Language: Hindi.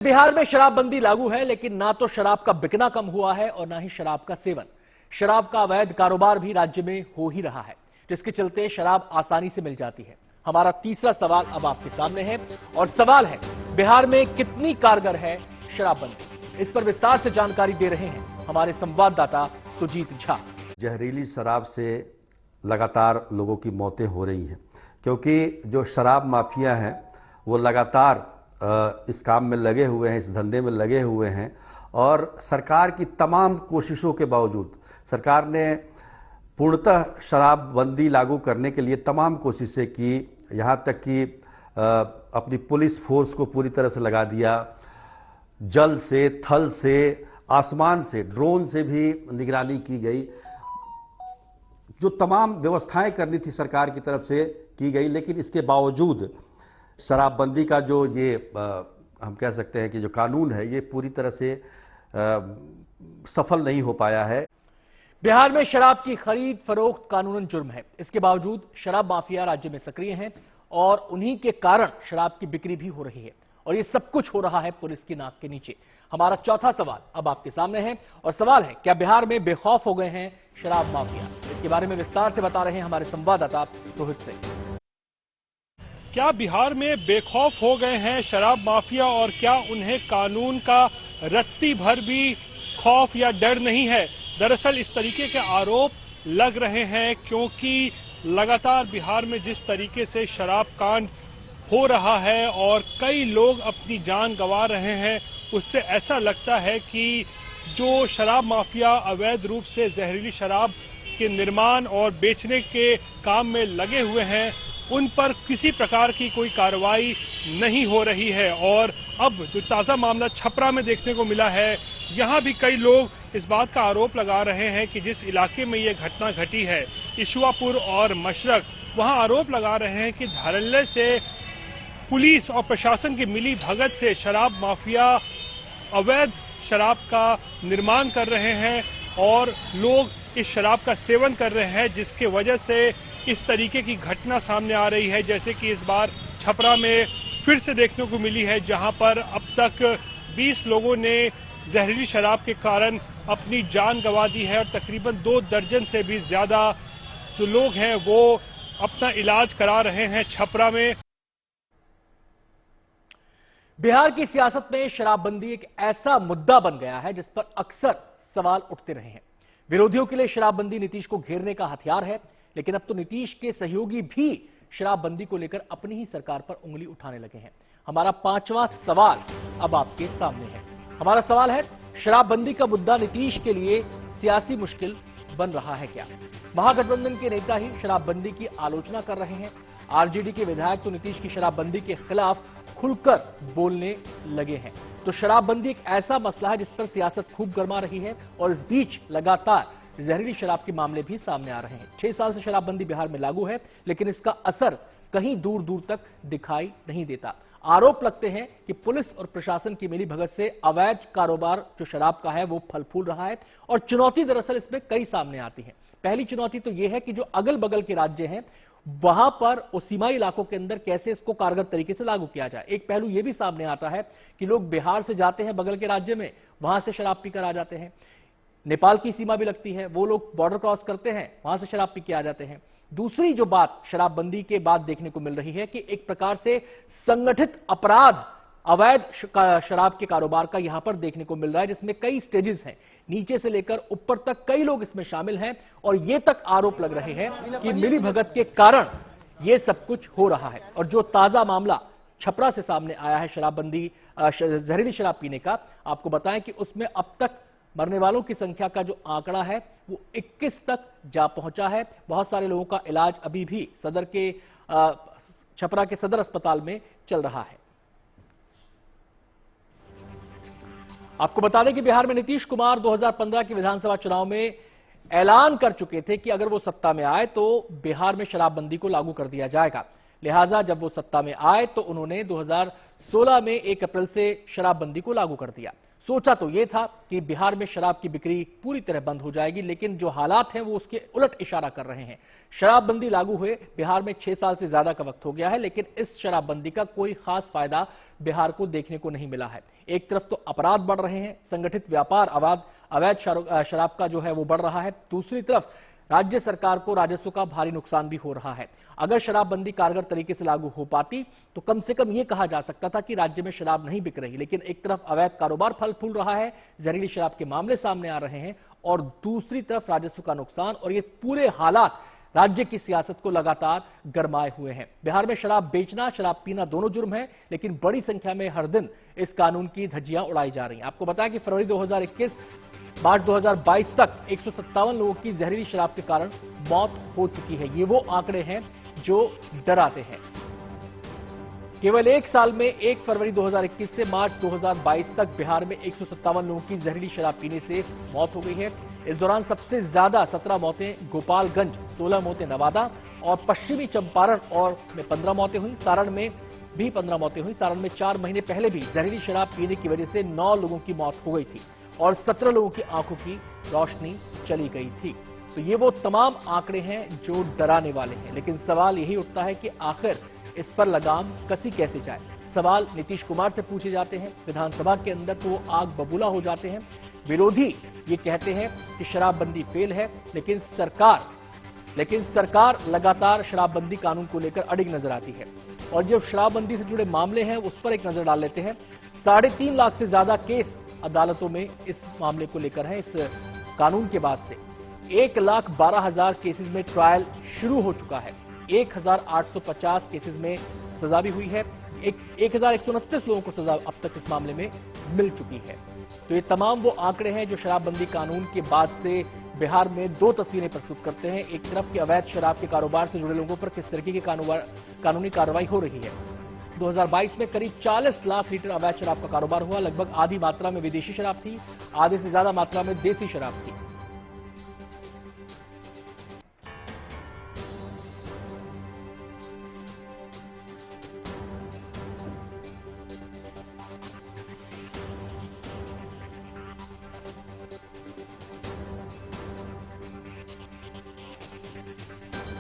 बिहार में शराबबंदी लागू है, लेकिन ना तो शराब का बिकना कम हुआ है और ना ही शराब का सेवन। शराब का अवैध कारोबार भी राज्य में हो ही रहा है, जिसके चलते शराब आसानी से मिल जाती है। हमारा तीसरा सवाल अब आपके सामने है और सवाल है, बिहार में कितनी कारगर है शराबबंदी? इस पर विस्तार से जानकारी दे रहे हैं हमारे संवाददाता सुजीत झा। जहरीली शराब से लगातार लोगों की मौतें हो रही हैं, क्योंकि जो शराब माफिया हैं वो लगातार इस काम में लगे हुए हैं, इस धंधे में लगे हुए हैं। और सरकार की तमाम कोशिशों के बावजूद सरकार ने पूर्णतः शराबबंदी लागू करने के लिए तमाम कोशिशें की, यहां तक कि अपनी पुलिस फोर्स को पूरी तरह से लगा दिया। जल से, थल से, आसमान से, ड्रोन से भी निगरानी की गई। जो तमाम व्यवस्थाएं करनी थी सरकार की तरफ से की गई, लेकिन इसके बावजूद शराबबंदी का जो ये हम कह सकते हैं कि जो कानून है, ये पूरी तरह से सफल नहीं हो पाया है। बिहार में शराब की खरीद फरोख्त कानूनन जुर्म है। इसके बावजूद शराब माफिया राज्य में सक्रिय हैं और उन्हीं के कारण शराब की बिक्री भी हो रही है, और ये सब कुछ हो रहा है पुलिस की नाक के नीचे। हमारा चौथा सवाल अब आपके सामने है और सवाल है, क्या बिहार में बेखौफ हो गए हैं शराब माफिया? इसके बारे में विस्तार से बता रहे हैं हमारे संवाददाता रोहित सिंह। क्या बिहार में बेखौफ हो गए हैं शराब माफिया और क्या उन्हें कानून का रत्ती भर भी खौफ या डर नहीं है? दरअसल इस तरीके के आरोप लग रहे हैं क्योंकि लगातार बिहार में जिस तरीके से शराब कांड हो रहा है और कई लोग अपनी जान गंवा रहे हैं, उससे ऐसा लगता है कि जो शराब माफिया अवैध रूप से जहरीली शराब के निर्माण और बेचने के काम में लगे हुए हैं, उन पर किसी प्रकार की कोई कार्रवाई नहीं हो रही है। और अब जो ताजा मामला छपरा में देखने को मिला है, यहां भी कई लोग इस बात का आरोप लगा रहे हैं कि जिस इलाके में ये घटना घटी है, इशुआपुर और मशरक, वहां आरोप लगा रहे हैं कि धड़ल्ले से पुलिस और प्रशासन की मिली भगत से शराब माफिया अवैध शराब का निर्माण कर रहे हैं और लोग इस शराब का सेवन कर रहे हैं, जिसके वजह से इस तरीके की घटना सामने आ रही है, जैसे कि इस बार छपरा में फिर से देखने को मिली है, जहां पर अब तक 20 लोगों ने जहरीली शराब के कारण अपनी जान गंवा दी है और तकरीबन 2 दर्जन से भी ज्यादा जो लोग हैं वो अपना इलाज करा रहे हैं छपरा में। बिहार की सियासत में शराबबंदी एक ऐसा मुद्दा बन गया है जिस पर अक्सर सवाल उठते रहे हैं। विरोधियों के लिए शराबबंदी नीतीश को घेरने का हथियार है, लेकिन अब तो नीतीश के सहयोगी भी शराबबंदी को लेकर अपनी ही सरकार पर उंगली उठाने लगे हैं। हमारा पांचवां सवाल अब आपके सामने है। हमारा सवाल है, शराबबंदी का मुद्दा नीतीश के लिए सियासी मुश्किल बन रहा है क्या? महागठबंधन के नेता ही शराबबंदी की आलोचना कर रहे हैं। आरजेडी के विधायक तो नीतीश की शराबबंदी के खिलाफ खुलकर बोलने लगे हैं। तो शराबबंदी एक ऐसा मसला है जिस पर सियासत खूब गर्मा रही है और इस बीच लगातार जहरीली शराब के मामले भी सामने आ रहे हैं। 6 साल से शराबबंदी बिहार में लागू है, लेकिन इसका असर कहीं दूर दूर तक दिखाई नहीं देता। आरोप लगते हैं कि पुलिस और प्रशासन की मिलीभगत से अवैध कारोबार जो शराब का है वो फल फूल रहा है, और चुनौती दरअसल इसमें कई सामने आती है। पहली चुनौती तो यह है कि जो अगल बगल के राज्य हैं, वहां पर उस सीमाई इलाकों के अंदर कैसे इसको कारगर तरीके से लागू किया जाए। एक पहलू यह भी सामने आता है कि लोग बिहार से जाते हैं बगल के राज्य में, वहां से शराब पीकर आ जाते हैं। नेपाल की सीमा भी लगती है, वो लोग बॉर्डर क्रॉस करते हैं, वहां से शराब पी के आ जाते हैं। दूसरी जो बात शराबबंदी के बाद देखने को मिल रही है कि एक प्रकार से संगठित अपराध अवैध शराब के कारोबार का यहां पर देखने को मिल रहा है, जिसमें कई स्टेजेस हैं, नीचे से लेकर ऊपर तक कई लोग इसमें शामिल हैं, और ये तक आरोप लग रहे हैं कि मिलीभगत के कारण ये सब कुछ हो रहा है। और जो ताजा मामला छपरा से सामने आया है शराबबंदी जहरीली शराब पीने का, आपको बताएं कि उसमें अब तक मरने वालों की संख्या का जो आंकड़ा है वो 21 तक जा पहुंचा है। बहुत सारे लोगों का इलाज अभी भी छपरा के सदर अस्पताल में चल रहा है। आपको बता दें कि बिहार में नीतीश कुमार 2015 के विधानसभा चुनाव में ऐलान कर चुके थे कि अगर वो सत्ता में आए तो बिहार में शराबबंदी को लागू कर दिया जाएगा। लिहाजा जब वो सत्ता में आए तो उन्होंने 2016 में 1 अप्रैल से शराबबंदी को लागू कर दिया। सोचा तो यह था कि बिहार में शराब की बिक्री पूरी तरह बंद हो जाएगी, लेकिन जो हालात हैं वो उसके उलट इशारा कर रहे हैं। शराबबंदी लागू हुए बिहार में 6 साल से ज्यादा का वक्त हो गया है, लेकिन इस शराबबंदी का कोई खास फायदा बिहार को देखने को नहीं मिला है। एक तरफ तो अपराध बढ़ रहे हैं, संगठित व्यापार, अवैध शराब का जो है वो बढ़ रहा है, दूसरी तरफ राज्य सरकार को राजस्व का भारी नुकसान भी हो रहा है। अगर शराबबंदी कारगर तरीके से लागू हो पाती तो कम से कम यह कहा जा सकता था कि राज्य में शराब नहीं बिक रही, लेकिन एक तरफ अवैध कारोबार फल फूल रहा है, जहरीली शराब के मामले सामने आ रहे हैं, और दूसरी तरफ राजस्व का नुकसान, और ये पूरे हालात राज्य की सियासत को लगातार गरमाए हुए हैं। बिहार में शराब बेचना, शराब पीना दोनों जुर्म है, लेकिन बड़ी संख्या में हर दिन इस कानून की धज्जियां उड़ाई जा रही हैं। आपको बताया कि फरवरी 2021 मार्च 2022 तक 157 लोगों की जहरीली शराब के कारण मौत हो चुकी है। ये वो आंकड़े हैं जो डराते हैं। केवल एक साल में 1 फरवरी 2021 से मार्च 2022 तक बिहार में 157 लोगों की जहरीली शराब पीने से मौत हो गई है। इस दौरान सबसे ज्यादा 17 मौतें गोपालगंज, 16 मौतें नवादा और पश्चिमी चंपारण और में 15 मौतें हुई। सारण में भी 15 मौतें हुई। सारण में 4 महीने पहले भी जहरीली शराब पीने की वजह से 9 लोगों की मौत हो गई थी और 17 लोगों की आंखों की रोशनी चली गई थी। तो ये वो तमाम आंकड़े हैं जो डराने वाले हैं, लेकिन सवाल यही उठता है कि आखिर इस पर लगाम कसी कैसे जाए। सवाल नीतीश कुमार से पूछे जाते हैं, विधानसभा के अंदर तो वो आग बबूला हो जाते हैं। विरोधी ये कहते हैं कि शराबबंदी फेल है, लेकिन सरकार लगातार शराबबंदी कानून को लेकर अडिग नजर आती है। और जो शराबबंदी से जुड़े मामले हैं उस पर एक नजर डाल लेते हैं। 3.5 लाख से ज्यादा केस अदालतों में इस मामले को लेकर है। इस कानून के बाद से 1,12,000 केसेस में ट्रायल शुरू हो चुका है। 1,850 केसेस में सजा भी हुई है। 1,129 लोगों को सजा अब तक इस मामले में मिल चुकी है। तो ये तमाम वो आंकड़े हैं जो शराबबंदी कानून के बाद से बिहार में 2 तस्वीरें प्रस्तुत करते हैं। एक तरफ के अवैध शराब के कारोबार से जुड़े लोगों पर किस तरीके की कानूनी कार्रवाई हो रही है। 2022 में करीब 40 लाख लीटर अवैध शराब का कारोबार हुआ। लगभग आधी मात्रा में विदेशी शराब थी, आधे से ज्यादा मात्रा में देसी शराब थी।